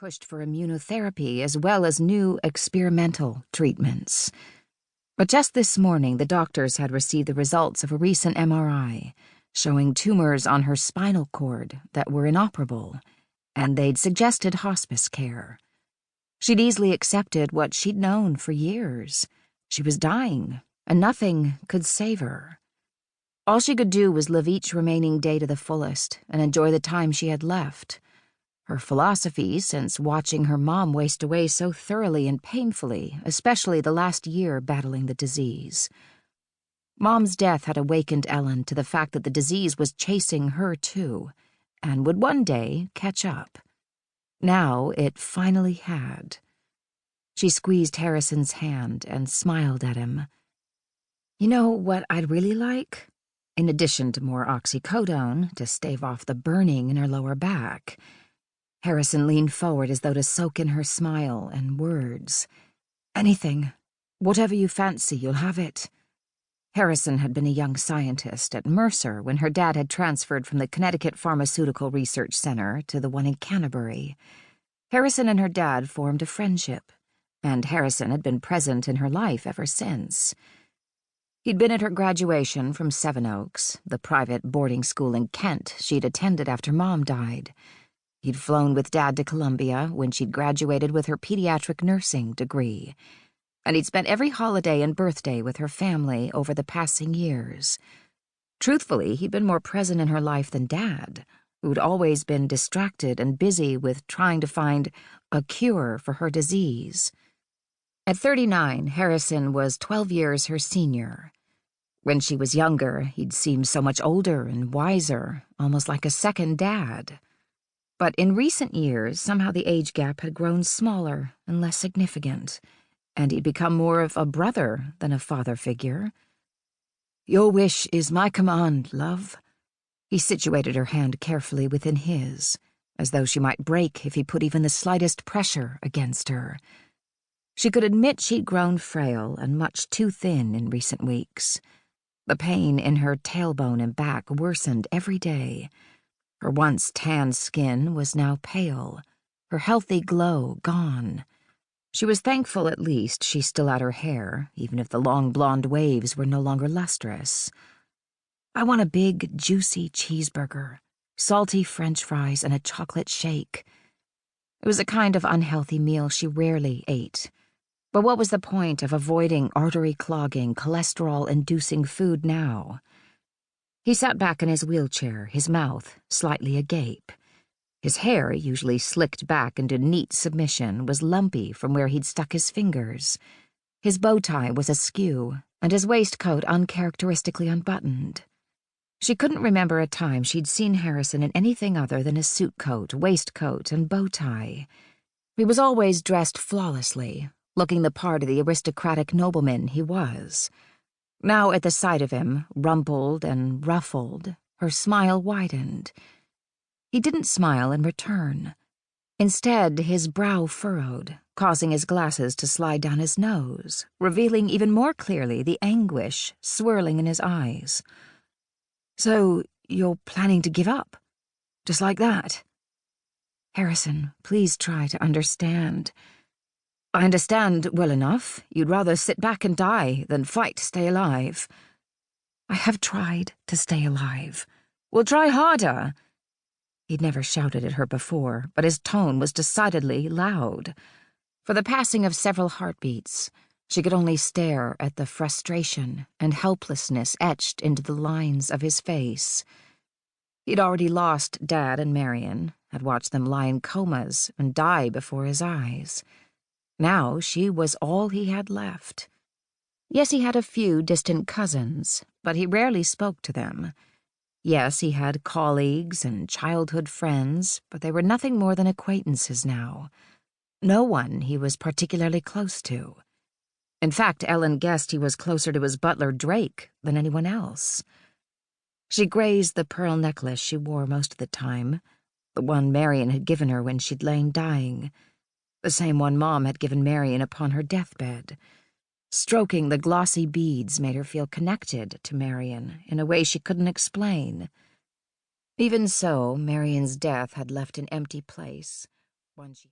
pushed for immunotherapy as well as new experimental treatments. But just this morning, the doctors had received the results of a recent MRI, showing tumors on her spinal cord that were inoperable, and they'd suggested hospice care. She'd easily accepted what she'd known for years. She was dying, and nothing could save her. All she could do was live each remaining day to the fullest and enjoy the time she had left. Her philosophy, since watching her mom waste away so thoroughly and painfully, especially the last year battling the disease. Mom's death had awakened Ellen to the fact that the disease was chasing her too, and would one day catch up. Now it finally had. She squeezed Harrison's hand and smiled at him. "You know what I'd really like? In addition to more oxycodone to stave off the burning in her lower back." Harrison leaned forward as though to soak in her smile and words. "Anything. Whatever you fancy, you'll have it." Harrison had been a young scientist at Mercer when her dad had transferred from the Connecticut Pharmaceutical Research Center to the one in Canterbury. Harrison and her dad formed a friendship, and Harrison had been present in her life ever since. He'd been at her graduation from Sevenoaks, the private boarding school in Kent she'd attended after Mom died. He'd flown with Dad to Columbia when she'd graduated with her pediatric nursing degree, and he'd spent every holiday and birthday with her family over the passing years. Truthfully, he'd been more present in her life than Dad, who'd always been distracted and busy with trying to find a cure for her disease. At 39, Harrison was 12 years her senior. When she was younger, he'd seemed so much older and wiser, almost like a second dad. But in recent years, somehow the age gap had grown smaller and less significant, and he'd become more of a brother than a father figure. "Your wish is my command, love." He situated her hand carefully within his, as though she might break if he put even the slightest pressure against her. She could admit she'd grown frail and much too thin in recent weeks. The pain in her tailbone and back worsened every day. Her once tan skin was now pale, her healthy glow gone. She was thankful at least she still had her hair, even if the long blonde waves were no longer lustrous. "I want a big, juicy cheeseburger, salty French fries, and a chocolate shake." It was a kind of unhealthy meal she rarely ate. But what was the point of avoiding artery-clogging, cholesterol-inducing food now? He sat back in his wheelchair, his mouth slightly agape. His hair, usually slicked back into neat submission, was lumpy from where he'd stuck his fingers. His bow tie was askew, and his waistcoat uncharacteristically unbuttoned. She couldn't remember a time she'd seen Harrison in anything other than a suit coat, waistcoat, and bow tie. He was always dressed flawlessly, looking the part of the aristocratic nobleman he was. Now at the sight of him, rumpled and ruffled, her smile widened. He didn't smile in return. Instead, his brow furrowed, causing his glasses to slide down his nose, revealing even more clearly the anguish swirling in his eyes. "So, you're planning to give up? Just like that?" "Harrison, please try to understand." "I understand well enough. You'd rather sit back and die than fight to stay alive." "I have tried to stay alive." "Well, try harder." He'd never shouted at her before, but his tone was decidedly loud. For the passing of several heartbeats, she could only stare at the frustration and helplessness etched into the lines of his face. He'd already lost Dad and Marion, had watched them lie in comas and die before his eyes. Now she was all he had left. Yes, he had a few distant cousins, but he rarely spoke to them. Yes, he had colleagues and childhood friends, but they were nothing more than acquaintances now. No one he was particularly close to. In fact, Ellen guessed he was closer to his butler Drake than anyone else. She grazed the pearl necklace she wore most of the time, the one Marion had given her when she'd lain dying, the same one Mom had given Marion upon her deathbed. Stroking the glossy beads made her feel connected to Marion in a way she couldn't explain. Even so, Marion's death had left an empty place, one she